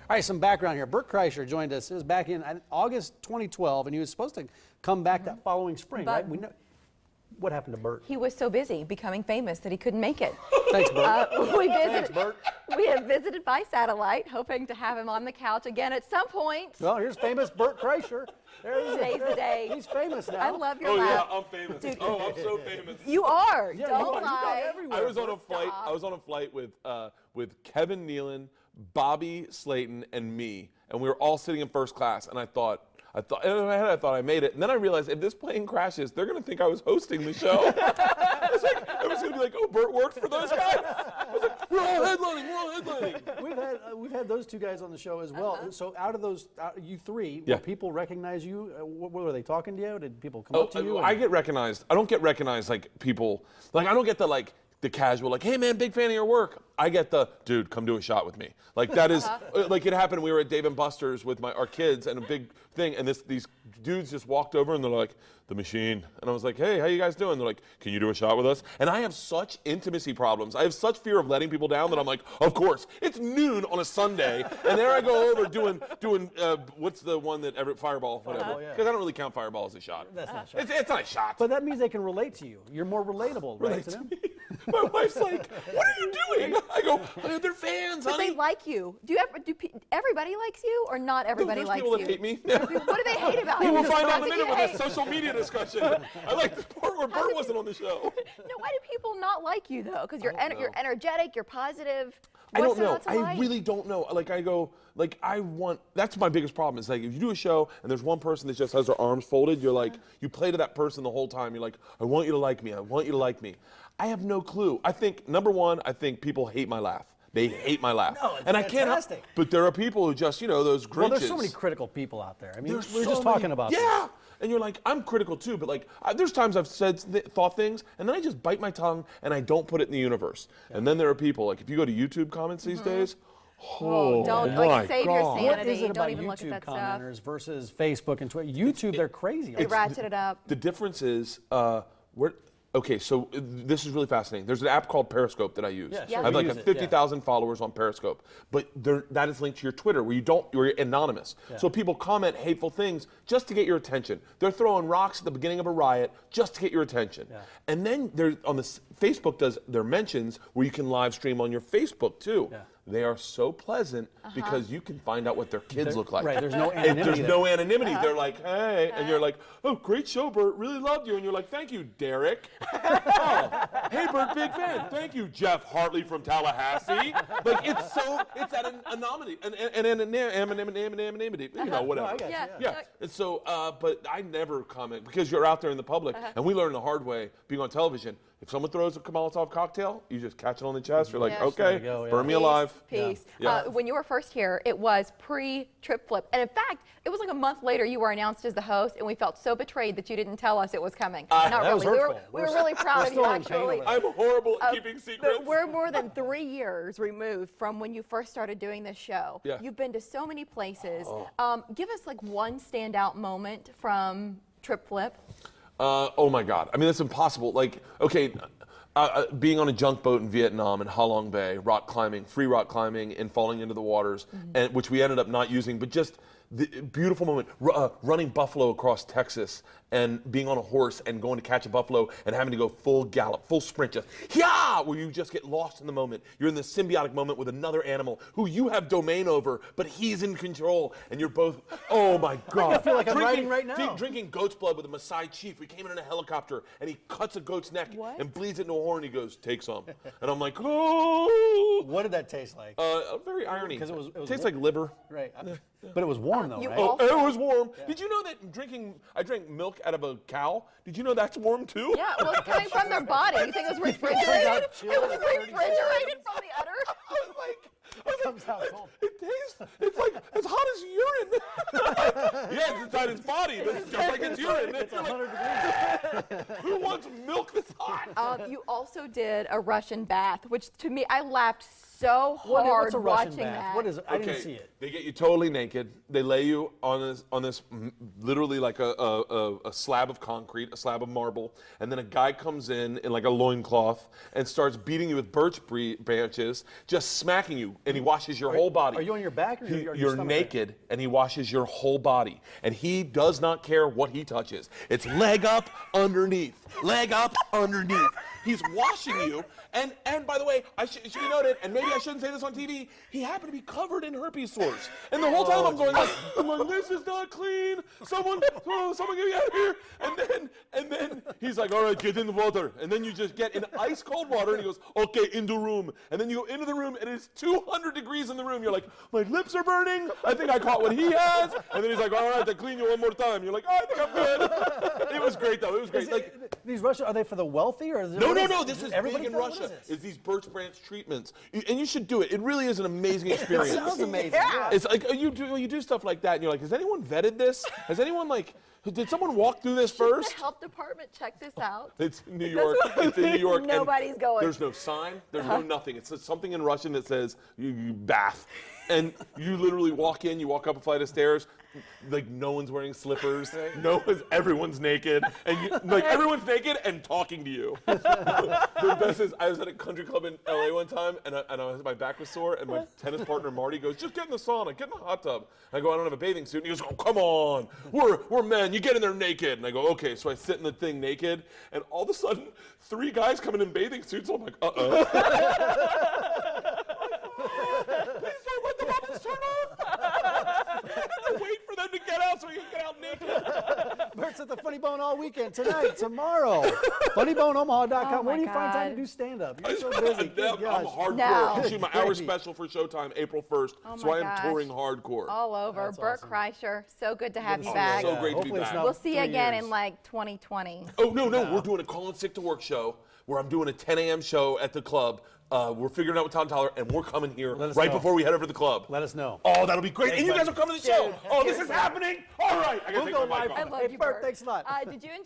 All right, some background here. Bert Kreischer joined us. It was back in August 2012, and he was supposed to come back that following spring, right? We know. What happened to Bert? He was so busy becoming famous that he couldn't make it. Thanks, Bert. Thanks, Bert. We have visited by satellite, hoping to have him on the couch again at some point. Well, here's famous Bert Kreischer. Today's the day. He's famous now. I love your laugh. Oh yeah, I'm famous. Dude. Oh, I'm so famous. You are. Yeah, Don't you lie. go everywhere. I was on a flight with Kevin Nealon, Bobby Slayton, and me, and we were all sitting in first class. And I thought in my head, I thought I made it, and then I realized if this plane crashes, they're gonna think I was hosting the show. I was gonna be like, oh, Bert worked for those guys. I was like, we're all headlining. We've had those two guys on the show as well. So out of those, you three, Yeah. will people recognize you? What were they talking to you? Did people come up to you? I get recognized. I don't get recognized like people. Like I don't get the casual, like, hey man, big fan of your work. I get the, dude, come do a shot with me. Like that is, like it happened, we were at Dave & Buster's with our kids and a big thing, and these dudes just walked over and they're like, the Machine. And I was like, hey, how you guys doing? They're like, can you do a shot with us? And I have such intimacy problems. I have such fear of letting people down that I'm like, of course. It's noon on a Sunday, and there I go over doing what's the one that Fireball, whatever. Because I don't really count Fireball as a shot. That's not a shot. It's not a shot. But that means they can relate to you. You're more relatable, right, to them? My wife's like, what are you doing? I go, they're fans, But honey. they like you. Everybody likes you, or not everybody There's likes people you? that hate me. What do they hate about you? We'll find out in a What do minute you with hate? this social media discussion. I like the part where Bert wasn't on the show. No, why do people not like you though? Because you're energetic, you're positive. I don't What's there know. not to I like? really don't know. Like I go, like I want. That's my biggest problem. Is like if you do a show and there's one person that just has their arms folded, you're like, you play to that person the whole time. You're like, I want you to like me. I want you to like me. I have no clue. I think number one, I think people hate my laugh. They hate my laugh. No, it's and fantastic. I can't help. But there are people who just, those Grinches. Well, there's so many critical people out there. I mean, There's we were so just many- talking about Yeah. And you're like, I'm critical too, but like, there's times I've thought things, and then I just bite my tongue and I don't put it in the universe. Yeah. And then there are people, like if you go to YouTube comments these days, don't my save your God. sanity. What is it Don't about even look at YouTube that stuff. commenters versus Facebook and Twitter? YouTube, they're crazy. They ratchet it up. The difference is, okay, so this is really fascinating. There's an app called Periscope that I use. Yeah, sure. I have We like use it, 50,000 followers on Periscope, but that is linked to your Twitter where you're anonymous. Yeah. So people comment hateful things just to get your attention. They're throwing rocks at the beginning of a riot just to get your attention. Yeah. And then Facebook does their mentions where you can live stream on your Facebook too. Yeah. They are so pleasant because you can find out what their kids look like. Right, there's no anonymity. There's there. no anonymity. They're like, hey, and you're like, oh, great show, Bert. Really loved you. And you're like, thank you, Derek. Oh, hey, Bert, big fan. Thank you, Jeff Hartley from Tallahassee. Like, it's that anonymity, anonymity, you know, whatever. No, I got you, Yeah. And so, but I never comment because you're out there in the public, and we learned the hard way being on television. If someone throws a Molotov cocktail, you just catch it on the chest. You're like, Yeah. okay, There you go, yeah. burn me alive. Peace. Yeah. When you were first here, it was pre-trip flip. And in fact, it was like a month later you were announced as the host, and we felt so betrayed that you didn't tell us it was coming. Not that was really. hurtful. We were really proud of you, still in pain actually. over it. I'm horrible at keeping secrets. But we're more than 3 years removed from when you first started doing this show. Yeah. You've been to so many places. Give us like one standout moment from trip flip. Oh my God. I mean, that's impossible. Like, okay, being on a junk boat in Vietnam in Ha Long Bay, free rock climbing and falling into the waters, and which we ended up not using, but just the beautiful moment, running buffalo across Texas and being on a horse and going to catch a buffalo and having to go full gallop, full sprint, just where you just get lost in the moment. You're in the symbiotic moment with another animal who you have domain over, but he's in control, and you're both, oh my God. I feel like I'm riding right now. Drinking goat's blood with a Maasai chief. We came in a helicopter, and he cuts a goat's neck and bleeds it into a horn. He goes, take some. And I'm like, oh. What did that taste like? Very irony. Because it was tastes like liver. Right. But it was warm though, right? Oh, it was warm. Yeah. Did you know that I drank milk out of a cow? Did you know that's warm too? Yeah, well, it's coming from their body. You think it was refrigerated? It was refrigerated from the udder. I was like, comes out cold. It tastes, it's like as hot as urine. Yeah, it's inside his body. It's just like it's urine. It's 100 degrees. Who wants milk this hot? You also did a Russian bath, which to me, I laughed so hard What's a Russian watching bath? that. What is it? I didn't see it. They get you totally naked. They lay you on this literally like a slab of concrete, a slab of marble, and then a guy comes in like a loincloth and starts beating you with birch branches, just smacking you, and he washes your whole body. Are you on your back or your You're stomach? naked, and he washes your whole body, and he does not care what he touches. It's leg up, underneath, leg up, underneath. He's washing you, and by the way, it should be noted, and maybe I shouldn't say this on TV, he happened to be covered in herpes sores. And the whole time I'm going like, this is not clean. Someone get me out of here. And then he's like, all right, get in the water. And then you just get in ice cold water, and he goes, okay, in the room. And then you go into the room, and it's 200 degrees in the room. You're like, my lips are burning. I think I caught what he has. And then he's like, all right, I clean you one more time. You're like, oh, I think I'm good. It was great though. It was great. These Russian, are they for the wealthy or is it? No. This is big in Russia. It's these birch branch treatments, and you should do it. It really is an amazing experience. It sounds amazing. Yeah. It's like you do stuff like that, and you're like, has anyone vetted this? Has anyone did someone walk through this first? The health department check this out. It's New York. It's in New York. and Nobody's going. There's no sign. There's no nothing. It's something in Russian that says you bath, and you literally walk in. You walk up a flight of stairs. Like no one's wearing slippers. Everyone's naked, and everyone's naked and talking to you. The best is I was at a country club in LA one time, and my back was sore, and my tennis partner Marty goes, "Just get in the sauna, get in the hot tub." I go, "I don't have a bathing suit," and he goes, "Oh, come on, we're men. You get in there naked." And I go, "Okay." So I sit in the thing naked, and all of a sudden, 3 guys come in bathing suits. I'm like, "Uh-oh." Please don't let the bubbles turn off. I have to wait for them to get out so we can get out naked. Bert's at the Funny Bone all weekend, tonight, tomorrow. FunnyBoneOmaha.com. Oh Where do you my find time God. to do stand-up? You're so busy. Good I'm gosh. hardcore. No. I'm shooting my hour Great. special for Showtime April 1st, Oh so my I am gosh. touring hardcore. All over. That's Bert awesome. Kreischer, so good to have you see back. So great to be Hopefully it's back. not We'll see you 3 again years. in like 2020. Oh, no, we're doing a Call In Sick to Work show where I'm doing a 10 a.m. show at the club. We're figuring out with Tom Tyler, and we're coming here Let us right know. before we head over to the club. Let us know. Oh, that'll be great. And you Thanks, guys will come to the show. Dude, Oh, this seriously. is happening. All right. I gotta We'll take go my mic live. off. I love Hey, you, Bert, thanks a lot. Did you enjoy